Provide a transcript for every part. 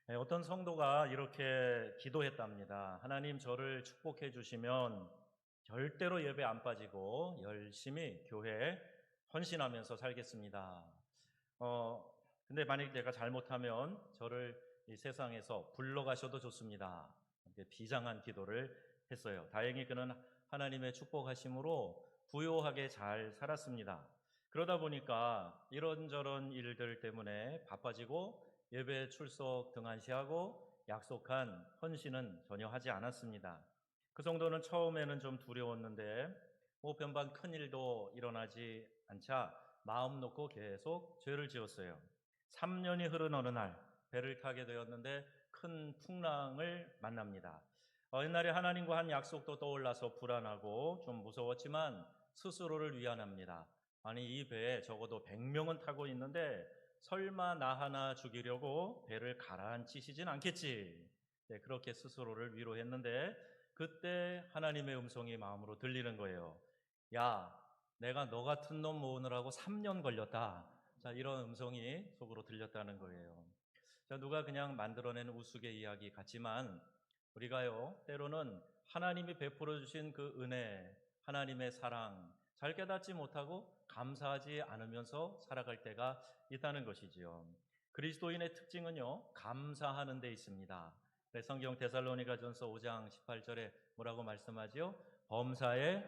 어떤 성도가 이렇게 기도했답니다. 하나님 저를 축복해 주시면 절대로 예배 안 빠지고 열심히 교회에 헌신하면서 살겠습니다. 어, 근데 만약 내가 잘못하면 저를 이 세상에서 불러가셔도 좋습니다. 이렇게 비장한 기도를 했어요. 다행히 그는 하나님의 축복하심으로 부요하게 잘 살았습니다. 그러다 보니까 이런저런 일들 때문에 바빠지고 예배 출석 등한시하고 약속한 헌신은 전혀 하지 않았습니다. 그 정도는 처음에는 좀 두려웠는데 변반 큰 일도 일어나지 않자 마음 놓고 계속 죄를 지었어요. 3년이 흐른 어느 날 배를 타게 되었는데 큰 풍랑을 만납니다. 옛날에 하나님과 한 약속도 떠올라서 불안하고 좀 무서웠지만 스스로를 위안합니다. 아니 이 배에 적어도 100명은 타고 있는데 설마 나 하나 죽이려고 배를 가라앉히시진 않겠지. 네, 그렇게 스스로를 위로했는데 그때 하나님의 음성이 마음으로 들리는 거예요. 야, 내가 너 같은 놈 모으느라고 3년 걸렸다. 자, 이런 음성이 속으로 들렸다는 거예요. 자, 누가 그냥 만들어낸 우스개 이야기 같지만 우리가요, 때로는 하나님이 베풀어 주신 그 은혜, 하나님의 사랑, 잘 깨닫지 못하고 감사하지 않으면서 살아갈 때가 있다는 것이지요. 그리스도인의 특징은요, 감사하는 데 있습니다. 네, 성경 데살로니가전서 5장 18절에 뭐라고 말씀하지요? 범사에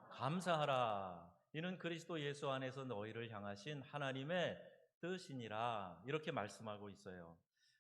감사하라. 이는 그리스도 예수 안에서 너희를 향하신 하나님의 뜻이니라. 이렇게 말씀하고 있어요.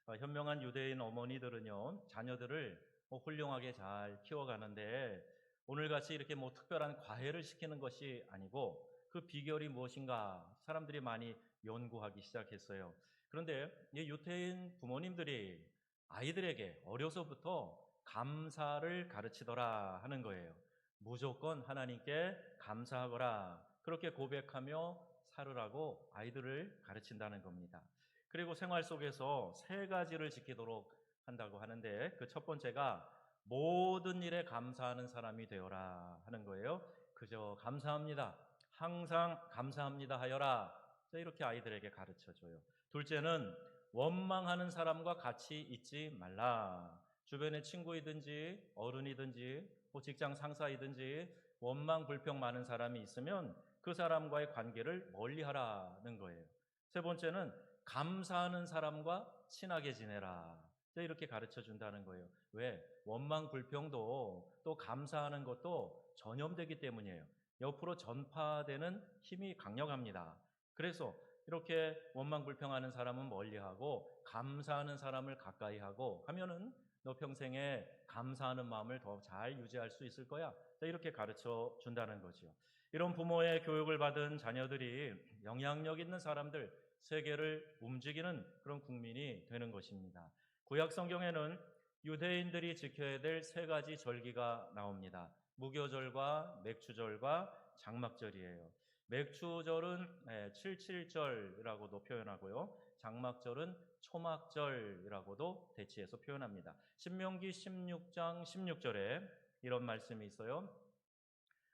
현명한 유대인 어머니들은요, 자녀들을 훌륭하게 잘 키워가는데 오늘같이 이렇게 특별한 과외를 시키는 것이 아니고 그 비결이 무엇인가 사람들이 많이 연구하기 시작했어요. 그런데 이 유태인 부모님들이 아이들에게 어려서부터 감사를 가르치더라 하는 거예요. 무조건 하나님께 감사하거라. 그렇게 고백하며 살으라고 아이들을 가르친다는 겁니다. 그리고 생활 속에서 세 가지를 지키도록 한다고 하는데 그 첫 번째가 모든 일에 감사하는 사람이 되어라 하는 거예요. 그저 감사합니다. 항상 감사합니다 하여라. 이렇게 아이들에게 가르쳐 줘요. 둘째는 원망하는 사람과 같이 있지 말라. 주변에 친구이든지 어른이든지 직장 상사이든지 원망 불평 많은 사람이 있으면 그 사람과의 관계를 멀리하라는 거예요. 세 번째는 감사하는 사람과 친하게 지내라. 이렇게 가르쳐 준다는 거예요. 왜? 원망 불평도 또 감사하는 것도 전염되기 때문이에요. 옆으로 전파되는 힘이 강력합니다. 그래서 이렇게 원망 불평하는 사람은 멀리하고 감사하는 사람을 가까이 하고 하면은 너 평생에 감사하는 마음을 더 잘 유지할 수 있을 거야. 이렇게 가르쳐 준다는 거죠. 이런 부모의 교육을 받은 자녀들이 영향력 있는 사람들, 세계를 움직이는 그런 국민이 되는 것입니다. 구약 성경에는 유대인들이 지켜야 될 세 가지 절기가 나옵니다. 무교절과 맥추절과 장막절이에요. 맥추절은 77절이라고도 표현하고요. 장막절은 초막절이라고도 대치해서 표현합니다. 신명기 16장 16절에 이런 말씀이 있어요.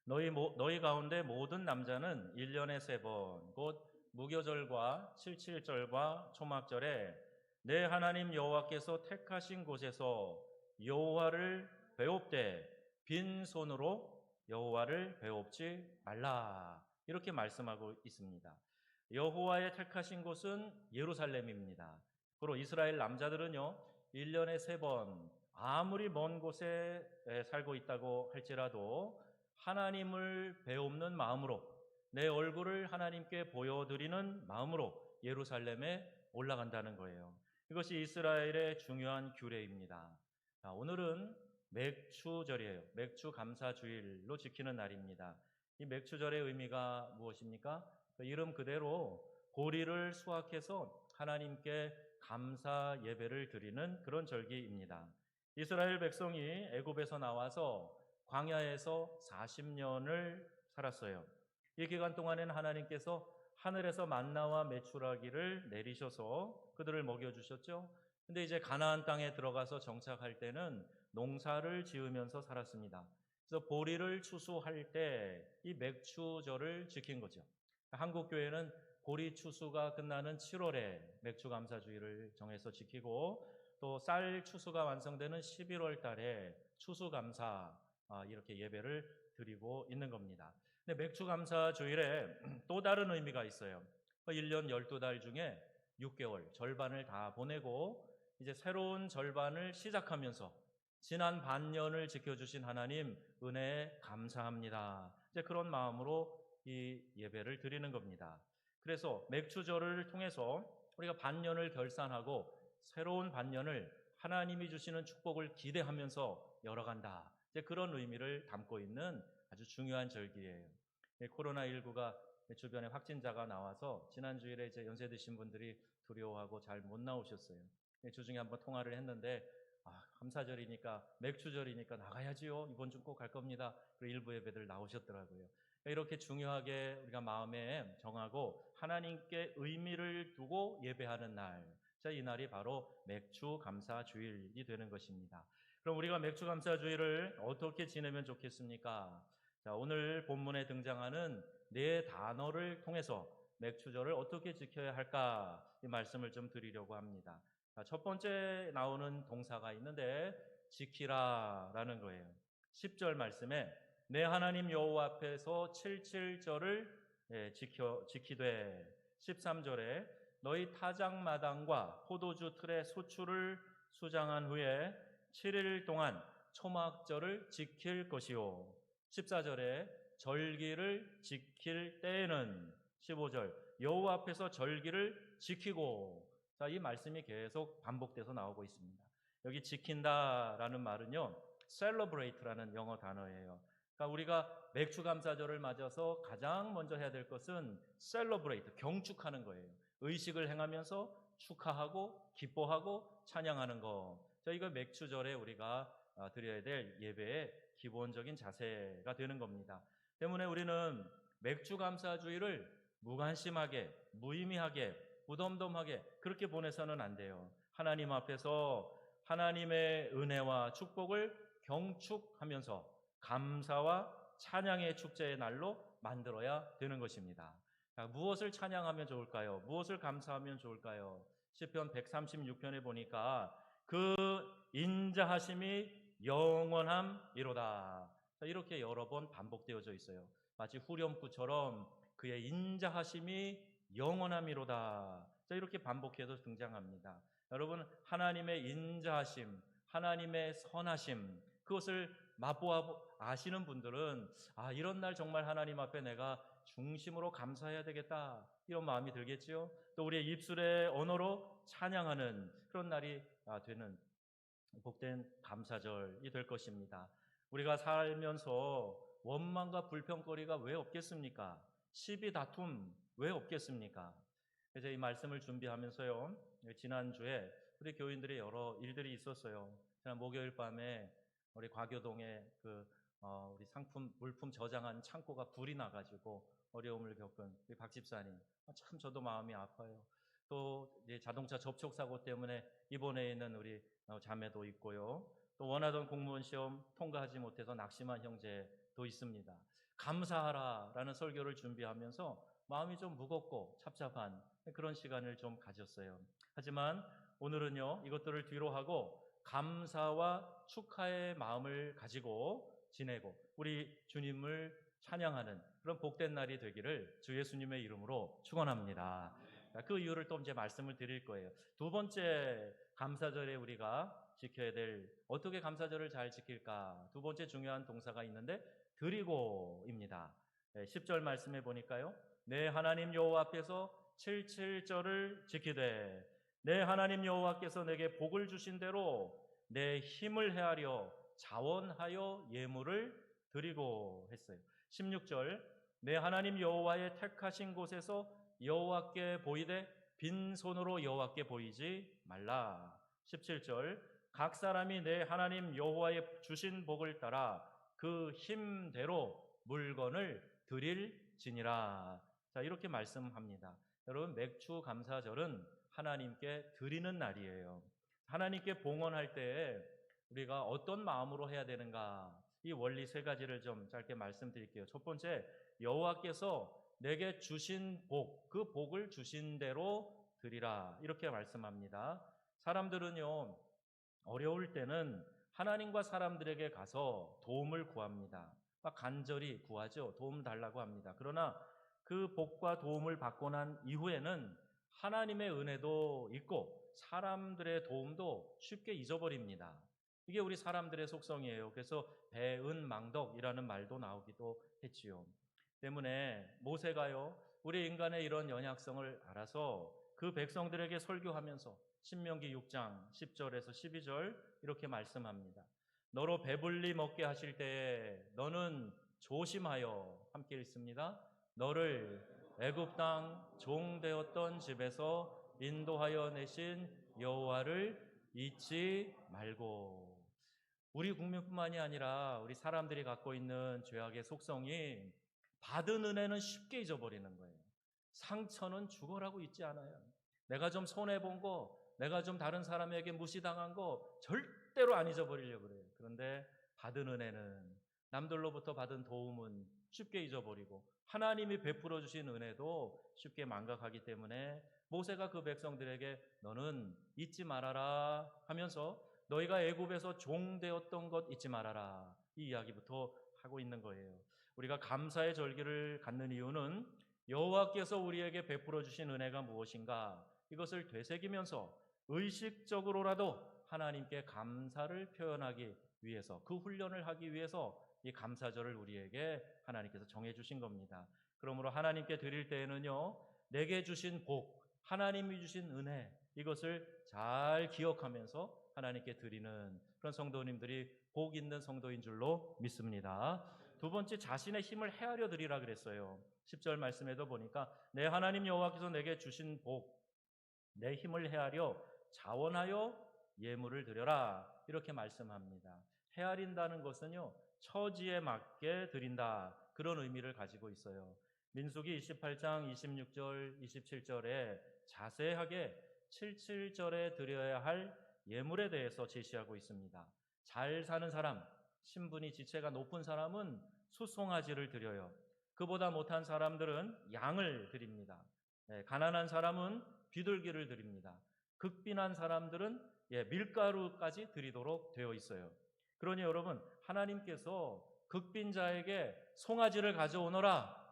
너희 가운데 모든 남자는 1년에 3번 곧 무교절과 77절과 초막절에 내 하나님 여호와께서 택하신 곳에서 여호와를 배웁되 빈손으로 여호와를 배웁지 말라. 이렇게 말씀하고 있습니다. 여호와의 택하신 곳은 예루살렘입니다. 그리고 이스라엘 남자들은요, 1년에 3번 아무리 먼 곳에 살고 있다고 할지라도 하나님을 배웁는 마음으로 내 얼굴을 하나님께 보여드리는 마음으로 예루살렘에 올라간다는 거예요. 이것이 이스라엘의 중요한 규례입니다. 오늘은 맥추절이에요. 맥추 감사주일로 지키는 날입니다. 이 맥추절의 의미가 무엇입니까? 그 이름 그대로 보리를 수확해서 하나님께 감사 예배를 드리는 그런 절기입니다. 이스라엘 백성이 애굽에서 나와서 광야에서 40년을 살았어요. 이 기간 동안에는 하나님께서 하늘에서 만나와 메추라기를 내리셔서 그들을 먹여주셨죠. 근데 이제 가나안 땅에 들어가서 정착할 때는 농사를 지으면서 살았습니다. 그래서 보리를 추수할 때 이 맥추절을 지킨 거죠. 한국 교회는 보리 추수가 끝나는 7월에 맥주 감사주의를 정해서 지키고 또 쌀 추수가 완성되는 11월 달에 추수 감사 이렇게 예배를 드리고 있는 겁니다. 근데 맥주 감사 주일에 또 다른 의미가 있어요. 1년 12달 중에 6개월 절반을 다 보내고 이제 새로운 절반을 시작하면서 지난 반년을 지켜주신 하나님 은혜에 감사합니다. 이제 그런 마음으로 이 예배를 드리는 겁니다. 그래서 맥주절을 통해서 우리가 반년을 결산하고 새로운 반년을 하나님이 주시는 축복을 기대하면서 열어간다. 이제 그런 의미를 담고 있는 아주 중요한 절기예요. 코로나19가 주변에 확진자가 나와서 지난 주일에 이제 연세 드신 분들이 두려워하고 잘 못 나오셨어요. 주중에 한번 통화를 했는데 감사절이니까 맥주절이니까 나가야지요. 이번 주 꼭 갈 겁니다. 그리고 일부 예배들 나오셨더라고요. 이렇게 중요하게 우리가 마음에 정하고 하나님께 의미를 두고 예배하는 날, 이 날이 바로 맥주 감사 주일이 되는 것입니다. 그럼 우리가 맥주 감사 주일을 어떻게 지내면 좋겠습니까? 자, 오늘 본문에 등장하는 네 단어를 통해서 맥주절을 어떻게 지켜야 할까 이 말씀을 좀 드리려고 합니다. 자, 첫 번째 나오는 동사가 있는데 지키라라는 거예요. 10절 말씀에 내 하나님 여호와 앞에서 77절을 지키되 13절에 너희 타작마당과 포도주 틀의 소출을 수장한 후에 7일 동안 초막절을 지킬 것이요 14절에 절기를 지킬 때에는 15절 여호와 앞에서 절기를 지키고 자, 이 말씀이 계속 반복돼서 나오고 있습니다. 여기 지킨다라는 말은요 celebrate라는 영어 단어예요. 그러니까 우리가 맥주 감사절을 맞아서 가장 먼저 해야 될 것은 celebrate, 경축하는 거예요. 의식을 행하면서 축하하고 기뻐하고 찬양하는 거. 자, 이거 맥주절에 우리가 드려야 될 예배의 기본적인 자세가 되는 겁니다. 때문에 우리는 맥주 감사주의를 무관심하게, 무의미하게, 무덤덤하게 그렇게 보내서는 안 돼요. 하나님 앞에서 하나님의 은혜와 축복을 경축하면서 감사와 찬양의 축제의 날로 만들어야 되는 것입니다. 자, 무엇을 찬양하면 좋을까요? 무엇을 감사하면 좋을까요? 시편 136편에 보니까 그 인자하심이 영원함이로다. 자, 이렇게 여러 번 반복되어져 있어요. 마치 후렴구처럼 그의 인자하심이 영원함이로다. 자, 이렇게 반복해서 등장합니다. 여러분, 하나님의 인자하심, 하나님의 선하심, 그것을 맛보아 아시는 분들은 이런 날 정말 하나님 앞에 내가 중심으로 감사해야 되겠다 이런 마음이 들겠지요. 또 우리의 입술의 언어로 찬양하는 그런 날이 되는 복된 감사절이 될 것입니다. 우리가 살면서 원망과 불평거리가 왜 없겠습니까? 시비 다툼 왜 없겠습니까? 그래서 이 말씀을 준비하면서요, 지난주에 우리 교인들의 여러 일들이 있었어요. 지난 목요일 밤에 우리 과교동에 우리 상품 물품 저장한 창고가 불이 나가지고 어려움을 겪은 우리 박 집사님, 참 저도 마음이 아파요. 또 자동차 접촉 사고 때문에 입원해 있는 우리 자매도 있고요. 또 원하던 공무원 시험 통과하지 못해서 낙심한 형제도 있습니다. 감사하라라는 설교를 준비하면서 마음이 좀 무겁고 착잡한 그런 시간을 좀 가졌어요. 하지만 오늘은요, 이것들을 뒤로 하고 감사와 축하의 마음을 가지고 지내고 우리 주님을 찬양하는 그런 복된 날이 되기를 주 예수님의 이름으로 축원합니다. 그 이유를 또 이제 말씀을 드릴 거예요. 두 번째 감사절에 우리가 지켜야 될 어떻게 감사절을 잘 지킬까? 두 번째 중요한 동사가 있는데 드리고입니다. 10절 말씀해 보니까요. 내 하나님 여호와 앞에서 77절을 지키되 내 하나님 여호와께서 내게 복을 주신 대로 내 힘을 헤아려 자원하여 예물을 드리고 했어요. 16절 내 하나님 여호와의 택하신 곳에서 여호와께 보이되 빈손으로 여호와께 보이지 말라. 17절 각 사람이 내 하나님 여호와의 주신 복을 따라 그 힘대로 물건을 드릴지니라. 자, 이렇게 말씀합니다. 여러분, 맥주 감사절은 하나님께 드리는 날이에요. 하나님께 봉헌할 때에 우리가 어떤 마음으로 해야 되는가? 이 원리 세 가지를 좀 짧게 말씀드릴게요. 첫 번째, 여호와께서 내게 주신 복, 그 복을 주신 대로 드리라. 이렇게 말씀합니다. 사람들은요, 어려울 때는 하나님과 사람들에게 가서 도움을 구합니다. 간절히 구하죠. 도움 달라고 합니다. 그러나 그 복과 도움을 받고 난 이후에는 하나님의 은혜도 있고 사람들의 도움도 쉽게 잊어버립니다. 이게 우리 사람들의 속성이에요. 그래서 배은망덕이라는 말도 나오기도 했지요. 때문에 모세가요, 우리 인간의 이런 연약성을 알아서 그 백성들에게 설교하면서 신명기 6장 10절에서 12절 이렇게 말씀합니다. 너로 배불리 먹게 하실 때에 너는 조심하여, 함께 읽습니다. 너를 애굽 땅 종 되었던 집에서 인도하여 내신 여호와를 잊지 말고. 우리 국민뿐만이 아니라 우리 사람들이 갖고 있는 죄악의 속성이 받은 은혜는 쉽게 잊어버리는 거예요. 상처는 죽어라고 잊지 않아요. 내가 좀 손해본 거, 내가 좀 다른 사람에게 무시당한 거 절대로 안 잊어버리려고 그래요. 그런데 받은 은혜는, 남들로부터 받은 도움은 쉽게 잊어버리고 하나님이 베풀어 주신 은혜도 쉽게 망각하기 때문에 모세가 그 백성들에게 너는 잊지 말아라 하면서 너희가 애굽에서 종 되었던 것 잊지 말아라, 이 이야기부터 하고 있는 거예요. 우리가 감사의 절기를 갖는 이유는 여호와께서 우리에게 베풀어 주신 은혜가 무엇인가, 이것을 되새기면서 의식적으로라도 하나님께 감사를 표현하기 위해서, 그 훈련을 하기 위해서 이 감사절을 우리에게 하나님께서 정해 주신 겁니다. 그러므로 하나님께 드릴 때에는요, 내게 주신 복, 하나님이 주신 은혜, 이것을 잘 기억하면서 하나님께 드리는 그런 성도님들이 복 있는 성도인 줄로 믿습니다. 두 번째, 자신의 힘을 헤아려 드리라 그랬어요. 10절 말씀에도 보니까 내 하나님 여호와께서 내게 주신 복, 내 힘을 헤아려 자원하여 예물을 드려라, 이렇게 말씀합니다. 헤아린다는 것은요, 처지에 맞게 드린다, 그런 의미를 가지고 있어요. 민수기 28장 26절 27절에 자세하게 77절에 드려야 할 예물에 대해서 제시하고 있습니다. 잘 사는 사람, 신분이 지체가 높은 사람은 수송아지를 드려요. 그보다 못한 사람들은 양을 드립니다. 가난한 사람은 비둘기를 드립니다. 극빈한 사람들은 밀가루까지 드리도록 되어 있어요. 그러니 여러분, 하나님께서 극빈자에게 송아지를 가져오너라,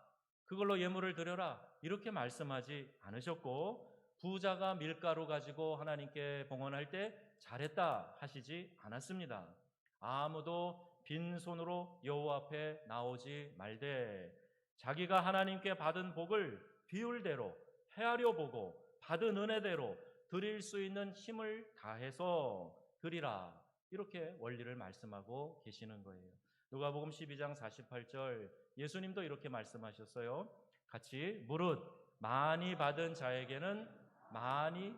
그걸로 예물을 드려라, 이렇게 말씀하지 않으셨고, 부자가 밀가루 가지고 하나님께 봉헌할 때 잘했다 하시지 않았습니다. 아무도 빈손으로 여호와 앞에 나오지 말되 자기가 하나님께 받은 복을 비율대로 헤아려 보고 받은 은혜대로 드릴 수 있는 힘을 다해서 드리라, 이렇게 원리를 말씀하고 계시는 거예요. 누가복음 12장 48절, 예수님도 이렇게 말씀하셨어요. 같이, 무릇 많이 받은 자에게는 많이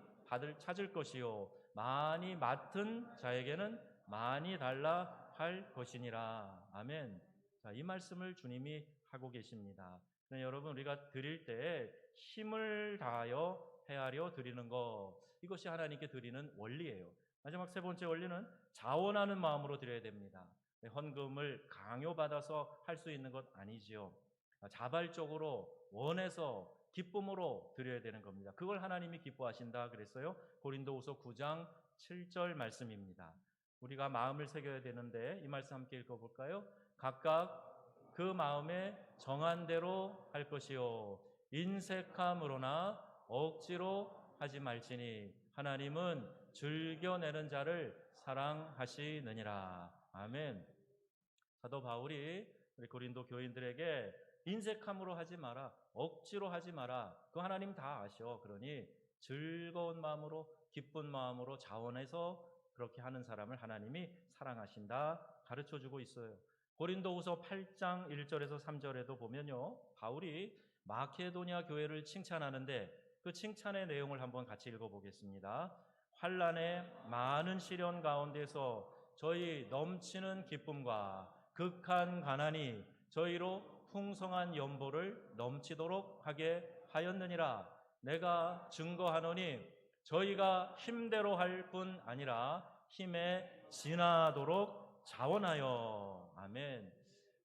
찾을 것이요 많이 맡은 자에게는 많이 달라 할 것이니라. 아멘. 자, 이 말씀을 주님이 하고 계십니다. 여러분, 우리가 드릴 때 힘을 다하여 헤아려 드리는 것, 이것이 하나님께 드리는 원리예요. 마지막 세 번째 원리는 자원하는 마음으로 드려야 됩니다. 헌금을 강요받아서 할 수 있는 것 아니지요. 자발적으로 원해서 기쁨으로 드려야 되는 겁니다. 그걸 하나님이 기뻐하신다 그랬어요. 고린도후서 9장 7절 말씀입니다. 우리가 마음을 새겨야 되는데 이 말씀 함께 읽어볼까요? 각각 그 마음에 정한 대로 할 것이요 인색함으로나 억지로 하지 말지니 하나님은 즐겨내는 자를 사랑하시느니라. 아멘. 사도 바울이 우리 고린도 교인들에게 인색함으로 하지 마라, 억지로 하지 마라, 그 하나님 다 아셔. 그러니 즐거운 마음으로, 기쁜 마음으로 자원해서 그렇게 하는 사람을 하나님이 사랑하신다 가르쳐주고 있어요. 고린도후서 8장 1절에서 3절에도 보면요, 바울이 마케도니아 교회를 칭찬하는데 그 칭찬의 내용을 한번 같이 읽어보겠습니다. 환난의 많은 시련 가운데서 저희 넘치는 기쁨과 극한 가난이 저희로 풍성한 연보를 넘치도록 하게 하였느니라. 내가 증거하노니 저희가 힘대로 할 뿐 아니라 힘에 지나도록 자원하여. 아멘.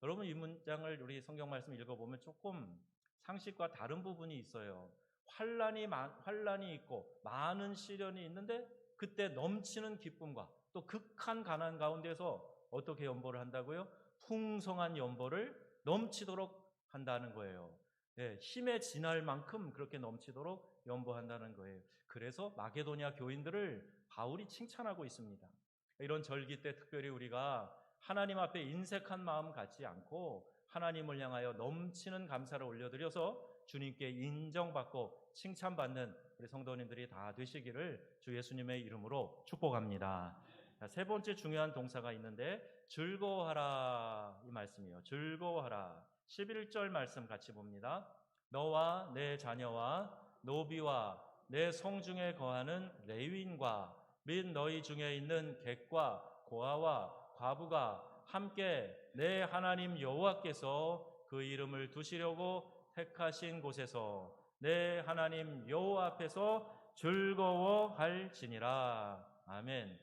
여러분, 이 문장을 우리 성경 말씀 읽어보면 조금 상식과 다른 부분이 있어요. 환란이 있고 많은 시련이 있는데 그때 넘치는 기쁨과 또 극한 가난 가운데서 어떻게 연보를 한다고요? 풍성한 연보를 넘치도록 한다는 거예요. 네, 힘에 지날 만큼 그렇게 넘치도록 연보한다는 거예요. 그래서 마게도냐 교인들을 바울이 칭찬하고 있습니다. 이런 절기 때 특별히 우리가 하나님 앞에 인색한 마음 갖지 않고 하나님을 향하여 넘치는 감사를 올려드려서 주님께 인정받고 칭찬받는 우리 성도님들이 다 되시기를 주 예수님의 이름으로 축복합니다. 자, 세 번째 중요한 동사가 있는데 즐거워하라 이 말씀이에요. 즐거워하라. 11절 말씀 같이 봅니다. 너와 내 자녀와 노비와 내 성중에 거하는 레위인과 및 너희 중에 있는 객과 고아와 과부가 함께 내 하나님 여호와께서 그 이름을 두시려고 택하신 곳에서 내 하나님 여호와 앞에서 즐거워할지니라. 아멘.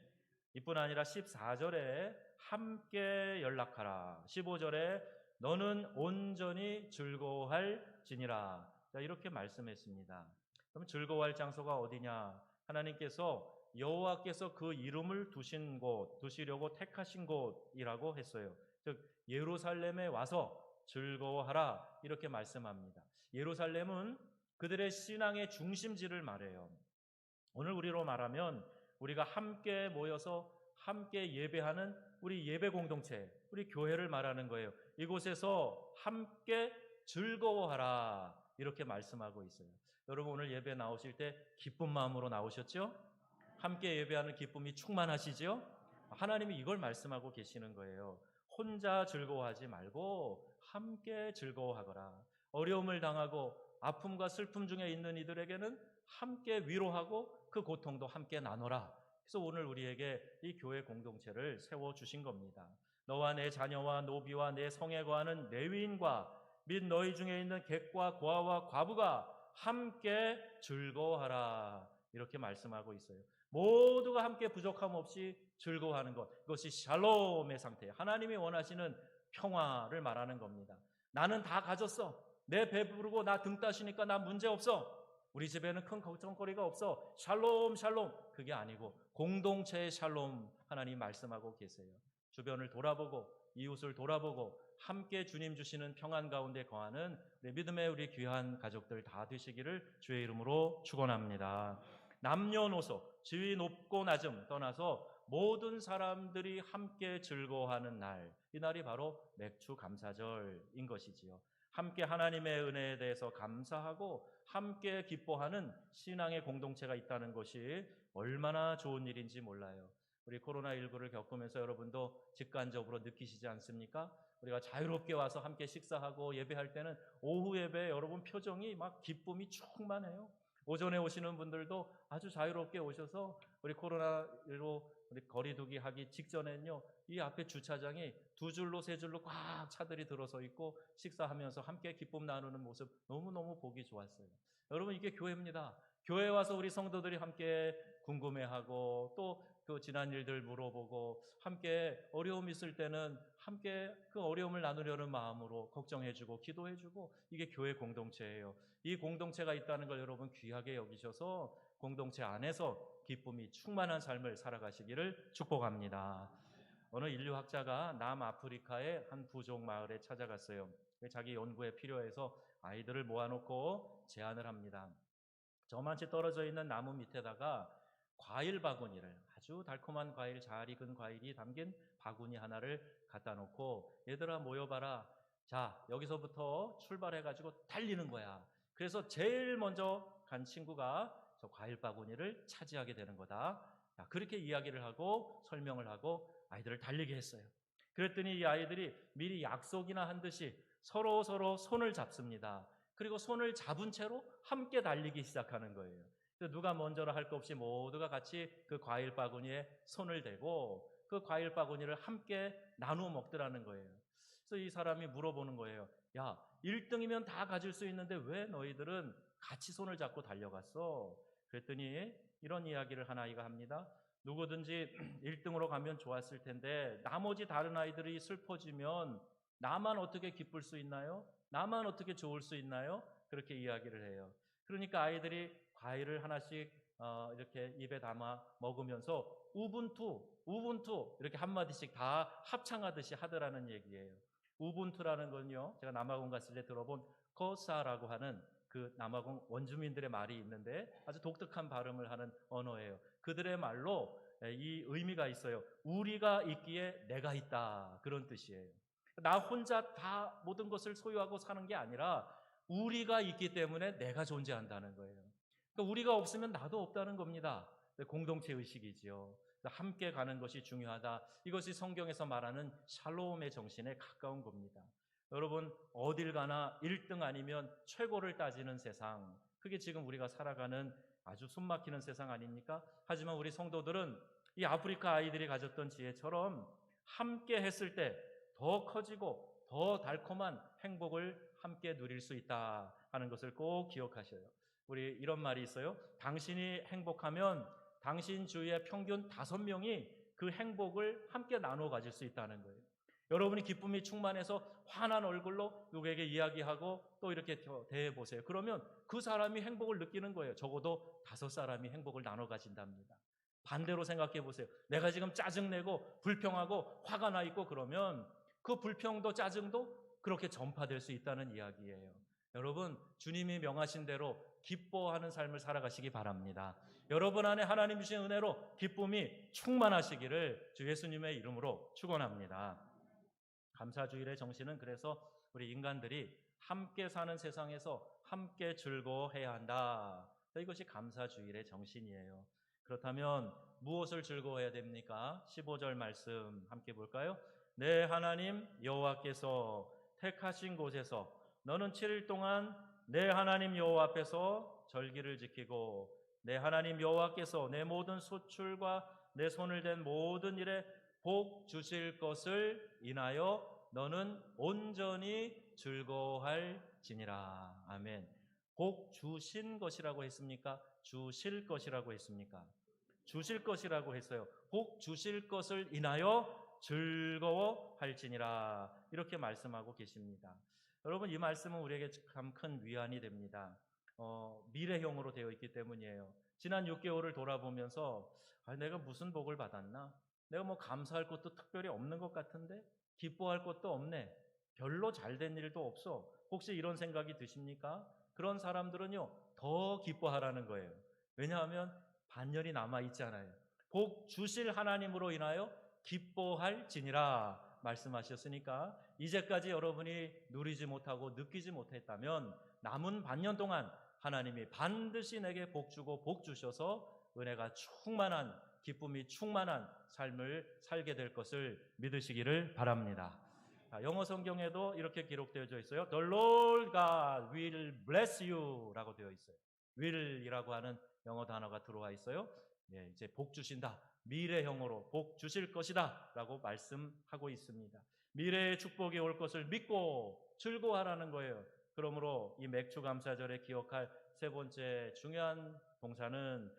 이뿐 아니라 14절에 함께 연락하라. 15절에 너는 온전히 즐거워할지니라. 자, 이렇게 말씀했습니다. 그럼 즐거워할 장소가 어디냐? 하나님께서 여호와께서 그 이름을 두신 곳, 두시려고 택하신 곳이라고 했어요. 즉 예루살렘에 와서 즐거워하라 이렇게 말씀합니다. 예루살렘은 그들의 신앙의 중심지를 말해요. 오늘 우리로 말하면 우리가 함께 모여서 함께 예배하는 우리 예배 공동체, 우리 교회를 말하는 거예요. 이곳에서 함께 즐거워하라 이렇게 말씀하고 있어요. 여러분 오늘 예배 나오실 때 기쁜 마음으로 나오셨죠? 함께 예배하는 기쁨이 충만하시죠? 하나님이 이걸 말씀하고 계시는 거예요. 혼자 즐거워하지 말고 함께 즐거워하거라. 어려움을 당하고 아픔과 슬픔 중에 있는 이들에게는 함께 위로하고 그 고통도 함께 나눠라. 그래서 오늘 우리에게 이 교회 공동체를 세워주신 겁니다. 너와 내 자녀와 노비와 내 성에 거하는 레위인과 및 너희 중에 있는 객과 고아와 과부가 함께 즐거워하라. 이렇게 말씀하고 있어요. 모두가 함께 부족함 없이 즐거워하는 것, 이것이 샬롬의 상태예요. 하나님이 원하시는 평화를 말하는 겁니다. 나는 다 가졌어. 내 배부르고 나 등 따시니까 나 문제 없어. 우리 집에는 큰 걱정거리가 없어. 샬롬 샬롬. 그게 아니고 공동체의 샬롬 하나님 말씀하고 계세요. 주변을 돌아보고 이웃을 돌아보고 함께 주님 주시는 평안 가운데 거하는 믿음의 우리 귀한 가족들 다 되시기를 주의 이름으로 축원합니다. 남녀노소, 지위 높고 낮음 떠나서 모든 사람들이 함께 즐거워하는 날, 이 날이 바로 맥주 감사절인 것이지요. 함께 하나님의 은혜에 대해서 감사하고 함께 기뻐하는 신앙의 공동체가 있다는 것이 얼마나 좋은 일인지 몰라요. 우리 코로나19를 겪으면서 여러분도 직관적으로 느끼시지 않습니까? 우리가 자유롭게 와서 함께 식사하고 예배할 때는 오후 예배 여러분 표정이 막 기쁨이 충만해요. 오전에 오시는 분들도 아주 자유롭게 오셔서 우리 코로나19 우리 거리두기 하기 직전에는요, 이 앞에 주차장이 두 줄로 세 줄로 꽉 차들이 들어서 있고 식사하면서 함께 기쁨 나누는 모습 너무너무 보기 좋았어요. 여러분 이게 교회입니다. 교회 와서 우리 성도들이 함께 궁금해하고 또 그 지난 일들 물어보고 함께 어려움 있을 때는 함께 그 어려움을 나누려는 마음으로 걱정해주고 기도해주고 이게 교회 공동체예요. 이 공동체가 있다는 걸 여러분 귀하게 여기셔서 공동체 안에서 기쁨이 충만한 삶을 살아가시기를 축복합니다. 어느 인류학자가 남아프리카의 한 부족 마을에 찾아갔어요. 자기 연구에 필요해서 아이들을 모아놓고 제안을 합니다. 저만치 떨어져 있는 나무 밑에다가 과일 바구니를, 아주 달콤한 과일, 잘 익은 과일이 담긴 바구니 하나를 갖다 놓고 얘들아 모여봐라. 자, 여기서부터 출발해가지고 달리는 거야. 그래서 제일 먼저 간 친구가 저 과일 바구니를 차지하게 되는 거다. 자, 그렇게 이야기를 하고 설명을 하고 아이들을 달리게 했어요. 그랬더니 이 아이들이 미리 약속이나 한 듯이 서로 손을 잡습니다. 그리고 손을 잡은 채로 함께 달리기 시작하는 거예요. 누가 먼저라 할 것 없이 모두가 같이 그 과일 바구니에 손을 대고 그 과일 바구니를 함께 나누어 먹더라는 거예요. 그래서 이 사람이 물어보는 거예요. 야, 1등이면 다 가질 수 있는데 왜 너희들은 같이 손을 잡고 달려갔어? 그랬더니 이런 이야기를 한 아이가 합니다. 누구든지 1등으로 가면 좋았을 텐데 나머지 다른 아이들이 슬퍼지면 나만 어떻게 기쁠 수 있나요? 나만 어떻게 좋을 수 있나요? 그렇게 이야기를 해요. 그러니까 아이들이 과일을 하나씩 이렇게 입에 담아 먹으면서 우분투 이렇게 한마디씩 다 합창하듯이 하더라는 얘기예요. 우분투라는 건요, 제가 남아공 갔을 때 들어본 코사라고 하는 그 남아공 원주민들의 말이 있는데 아주 독특한 발음을 하는 언어예요. 그들의 말로 이 의미가 있어요. 우리가 있기에 내가 있다, 그런 뜻이에요. 나 혼자 다 모든 것을 소유하고 사는 게 아니라 우리가 있기 때문에 내가 존재한다는 거예요. 그러니까 우리가 없으면 나도 없다는 겁니다. 공동체 의식이지요. 함께 가는 것이 중요하다. 이것이 성경에서 말하는 샬롬의 정신에 가까운 겁니다. 여러분, 어딜 가나 1등 아니면 최고를 따지는 세상, 그게 지금 우리가 살아가는 아주 숨막히는 세상 아닙니까? 하지만 우리 성도들은 이 아프리카 아이들이 가졌던 지혜처럼 함께 했을 때 더 커지고 더 달콤한 행복을 함께 누릴 수 있다 하는 것을 꼭 기억하셔요. 우리 이런 말이 있어요. 당신이 행복하면 당신 주위에 평균 5명이 그 행복을 함께 나눠 가질 수 있다는 거예요. 여러분이 기쁨이 충만해서 환한 얼굴로 누구에게 이야기하고 또 이렇게 대해 보세요. 그러면 그 사람이 행복을 느끼는 거예요. 적어도 5사람이 행복을 나눠 가진답니다. 반대로 생각해 보세요. 내가 지금 짜증내고 불평하고 화가 나 있고 그러면 그 불평도 짜증도 그렇게 전파될 수 있다는 이야기예요. 여러분, 주님이 명하신 대로 기뻐하는 삶을 살아가시기 바랍니다. 여러분 안에 하나님 주신 은혜로 기쁨이 충만하시기를 주 예수님의 이름으로 축원합니다. 감사주일의 정신은 그래서 우리 인간들이 함께 사는 세상에서 함께 즐거워해야 한다. 이것이 감사주일의 정신이에요. 그렇다면 무엇을 즐거워해야 됩니까? 15절 말씀 함께 볼까요? 내 하나님 여호와께서 택하신 곳에서 너는 7일 동안 내 하나님 여호와 앞에서 절기를 지키고 내 하나님 여호와께서 내 모든 소출과 내 손을 댄 모든 일에 복 주실 것을 인하여 너는 온전히 즐거워할지니라. 아멘. 복 주신 것이라고 했습니까? 주실 것이라고 했습니까? 주실 것이라고 했어요. 복 주실 것을 인하여 즐거워할지니라. 이렇게 말씀하고 계십니다. 여러분, 이 말씀은 우리에게 참 큰 위안이 됩니다. 미래형으로 되어 있기 때문이에요. 지난 6개월을 돌아보면서 내가 무슨 복을 받았나? 내가 뭐 감사할 것도 특별히 없는 것 같은데? 기뻐할 것도 없네. 별로 잘된 일도 없어. 혹시 이런 생각이 드십니까? 그런 사람들은요, 더 기뻐하라는 거예요. 왜냐하면 반년이 남아있잖아요. 복 주실 하나님으로 인하여 기뻐할지니라 말씀하셨으니까 이제까지 여러분이 누리지 못하고 느끼지 못했다면 남은 반년 동안 하나님이 반드시 내게 복 주고 복 주셔서 은혜가 충만한 기쁨이 충만한 삶을 살게 될 것을 믿으시기를 바랍니다. 영어 성경에도 이렇게 기록되어져 있어요. The Lord God will bless you 라고 되어 있어요. will이라고 하는 영어 단어가 들어와 있어요. 네, 이제 복 주신다. 미래형으로 복 주실 것이다 라고 말씀하고 있습니다. 미래의 축복이 올 것을 믿고 즐거워하라는 거예요. 그러므로 이 맥주 감사절에 기억할 세 번째 중요한 동사는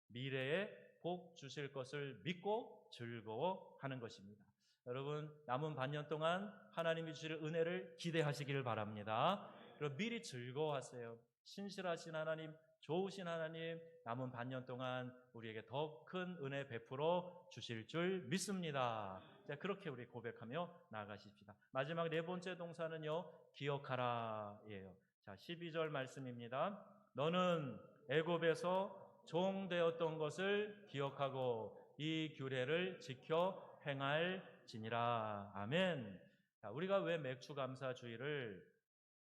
미래에 복 주실 것을 믿고 즐거워하는 것입니다. 여러분, 남은 반년 동안 하나님이 주실 은혜를 기대하시기를 바랍니다. 그리고 미리 즐거워하세요. 신실하신 하나님, 좋으신 하나님, 남은 반년 동안 우리에게 더 큰 은혜 베풀어 주실 줄 믿습니다. 자, 그렇게 우리 고백하며 나아가십시다. 마지막 네 번째 동사는요, 기억하라예요. 자, 12절 말씀입니다. 너는 애굽에서 종 되었던 것을 기억하고 이 규례를 지켜 행할지니라. 아멘. 자, 우리가 왜 맥주 감사주의를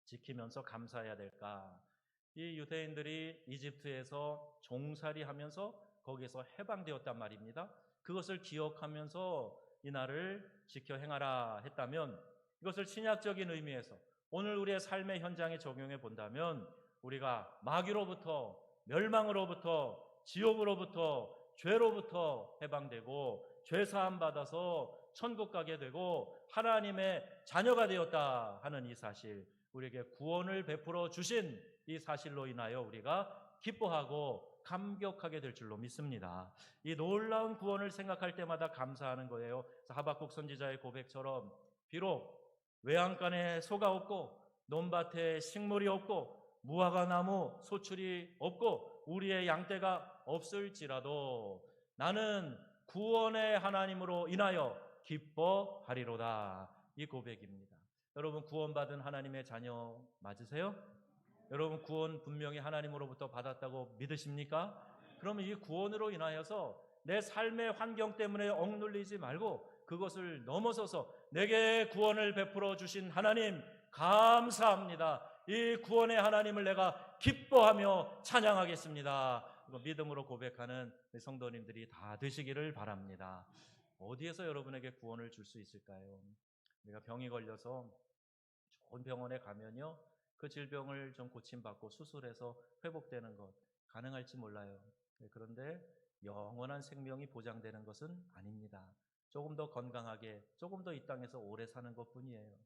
지키면서 감사해야 될까? 이 유대인들이 이집트에서 종살이하면서 거기에서 해방되었단 말입니다. 그것을 기억하면서 이 날을 지켜 행하라 했다면 이것을 신약적인 의미에서 오늘 우리의 삶의 현장에 적용해 본다면 우리가 마귀로부터 멸망으로부터 지옥으로부터 죄로부터 해방되고 죄사함 받아서 천국 가게 되고 하나님의 자녀가 되었다 하는 이 사실, 우리에게 구원을 베풀어 주신 이 사실로 인하여 우리가 기뻐하고 감격하게 될 줄로 믿습니다. 이 놀라운 구원을 생각할 때마다 감사하는 거예요. 하박국 선지자의 고백처럼 비록 외양간에 소가 없고 논밭에 식물이 없고 무화과 나무 소출이 없고 우리의 양떼가 없을지라도 나는 구원의 하나님으로 인하여 기뻐하리로다. 이 고백입니다. 여러분 구원받은 하나님의 자녀 맞으세요? 여러분 구원 분명히 하나님으로부터 받았다고 믿으십니까? 그러면 이 구원으로 인하여서 내 삶의 환경 때문에 억눌리지 말고 그것을 넘어서서 내게 구원을 베풀어 주신 하나님 감사합니다. 이 구원의 하나님을 내가 기뻐하며 찬양하겠습니다. 이거 믿음으로 고백하는 성도님들이 다 되시기를 바랍니다. 어디에서 여러분에게 구원을 줄 수 있을까요? 우리가 병이 걸려서 좋은 병원에 가면요, 그 질병을 좀 고침받고 수술해서 회복되는 것 가능할지 몰라요. 그런데 영원한 생명이 보장되는 것은 아닙니다. 조금 더 건강하게, 조금 더 이 땅에서 오래 사는 것뿐이에요.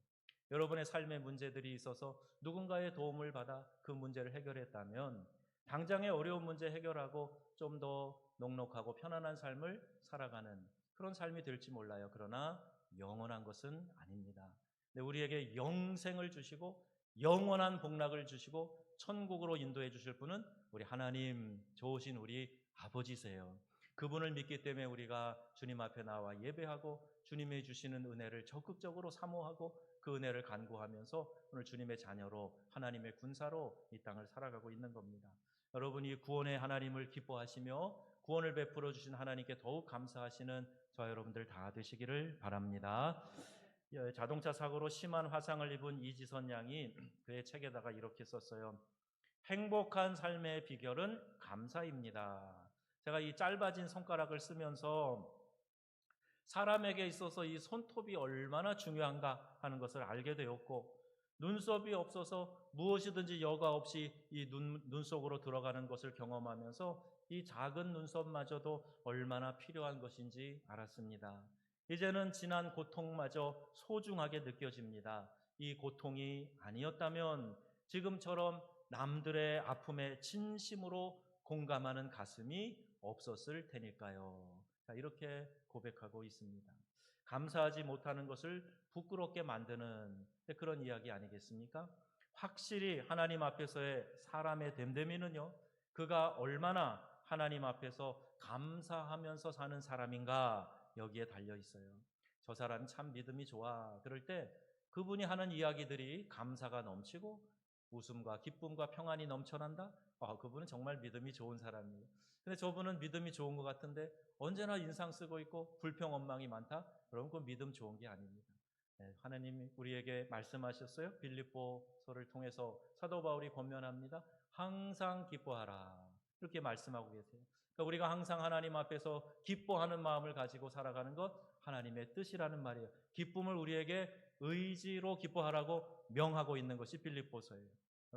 여러분의 삶의 문제들이 있어서 누군가의 도움을 받아 그 문제를 해결했다면 당장의 어려운 문제 해결하고 좀 더 넉넉하고 편안한 삶을 살아가는 그런 삶이 될지 몰라요. 그러나 영원한 것은 아닙니다. 우리에게 영생을 주시고 영원한 복락을 주시고 천국으로 인도해 주실 분은 우리 하나님 좋으신 우리 아버지세요. 그분을 믿기 때문에 우리가 주님 앞에 나와 예배하고 주님이 주시는 은혜를 적극적으로 사모하고 그 은혜를 간구하면서 오늘 주님의 자녀로 하나님의 군사로 이 땅을 살아가고 있는 겁니다. 여러분이 구원의 하나님을 기뻐하시며 구원을 베풀어 주신 하나님께 더욱 감사하시는 저와 여러분들 다 되시기를 바랍니다. 자동차 사고로 심한 화상을 입은 이지선 양이 그의 책에다가 이렇게 썼어요. 행복한 삶의 비결은 감사입니다. 제가 이 짧아진 손가락을 쓰면서 사람에게 있어서 이 손톱이 얼마나 중요한가 하는 것을 알게 되었고, 눈썹이 없어서 무엇이든지 여과 없이 이 눈 속으로 들어가는 것을 경험하면서 이 작은 눈썹마저도 얼마나 필요한 것인지 알았습니다. 이제는 지난 고통마저 소중하게 느껴집니다. 이 고통이 아니었다면 지금처럼 남들의 아픔에 진심으로 공감하는 가슴이 없었을 테니까요. 자, 이렇게 고백하고 있습니다. 감사하지 못하는 것을 부끄럽게 만드는 그런 이야기 아니겠습니까? 확실히 하나님 앞에서의 사람의 됨됨이는요, 그가 얼마나 하나님 앞에서 감사하면서 사는 사람인가 여기에 달려 있어요. 저 사람 참 믿음이 좋아. 그럴 때 그분이 하는 이야기들이 감사가 넘치고 웃음과 기쁨과 평안이 넘쳐난다? 그분은 정말 믿음이 좋은 사람이에요. 근데 저분은 믿음이 좋은 것 같은데 언제나 인상 쓰고 있고 불평 원망이 많다? 그럼 그건 믿음 좋은 게 아닙니다. 하나님이 우리에게 말씀하셨어요. 빌립보서를 통해서 사도 바울이 권면합니다. 항상 기뻐하라. 이렇게 말씀하고 계세요. 그러니까 우리가 항상 하나님 앞에서 기뻐하는 마음을 가지고 살아가는 것 하나님의 뜻이라는 말이에요. 기쁨을 우리에게 의지로 기뻐하라고 명하고 있는 것이 빌립보서예요.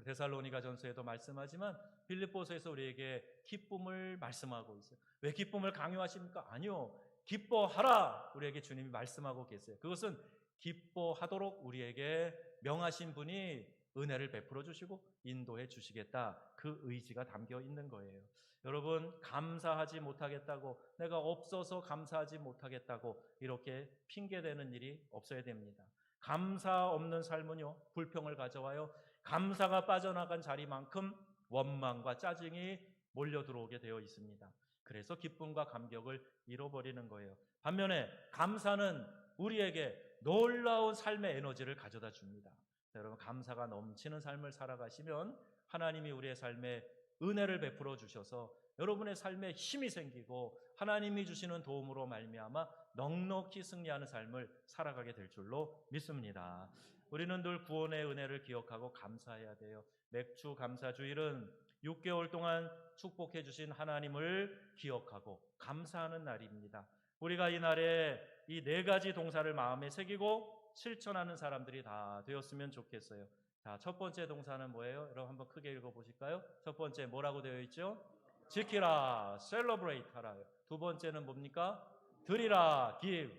데살로니가 전서에도 말씀하지만 빌립보서에서 우리에게 기쁨을 말씀하고 있어요. 왜 기쁨을 강요하십니까? 아니요. 기뻐하라 우리에게 주님이 말씀하고 계세요. 그것은 기뻐하도록 우리에게 명하신 분이 은혜를 베풀어 주시고 인도해 주시겠다. 그 의지가 담겨 있는 거예요. 여러분 감사하지 못하겠다고 내가 없어서 감사하지 못하겠다고 이렇게 핑계대는 일이 없어야 됩니다. 감사 없는 삶은요 불평을 가져와요. 감사가 빠져나간 자리만큼 원망과 짜증이 몰려 들어오게 되어 있습니다. 그래서 기쁨과 감격을 잃어버리는 거예요. 반면에 감사는 우리에게 놀라운 삶의 에너지를 가져다 줍니다. 여러분 감사가 넘치는 삶을 살아가시면 하나님이 우리의 삶에 은혜를 베풀어 주셔서 여러분의 삶에 힘이 생기고 하나님이 주시는 도움으로 말미암아 넉넉히 승리하는 삶을 살아가게 될 줄로 믿습니다. 우리는 늘 구원의 은혜를 기억하고 감사해야 돼요. 맥주 감사주일은 6개월 동안 축복해 주신 하나님을 기억하고 감사하는 날입니다. 우리가 이 날에 이 4가지 동사를 마음에 새기고 실천하는 사람들이 다 되었으면 좋겠어요. 자, 첫 번째 동사는 뭐예요? 여러분 한번 크게 읽어보실까요? 첫 번째 뭐라고 되어 있죠? 지키라, celebrate 하라. 두 번째는 뭡니까? 드리라, give.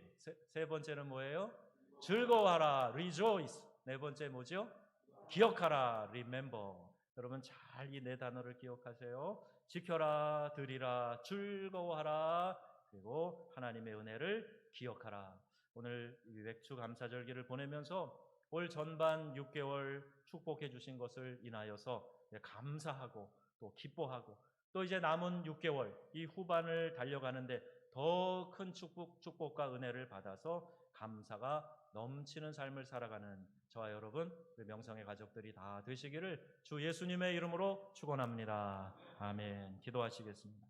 세 번째는 뭐예요? 즐거워하라, rejoice. 네 번째 뭐죠? 기억하라, remember. 여러분 잘 이 4단어를 기억하세요. 지켜라, 드리라, 즐거워하라, 그리고 하나님의 은혜를 기억하라. 오늘 맥주 감사절기를 보내면서 올 전반 6개월 축복해 주신 것을 인하여서 감사하고 또 기뻐하고 또 이제 남은 6개월 이 후반을 달려가는데 더 큰 축복과 은혜를 받아서 감사가 넘치는 삶을 살아가는 저와 여러분, 우리 명성의 가족들이 다 되시기를 주 예수님의 이름으로 축원합니다. 아멘. 기도하시겠습니다.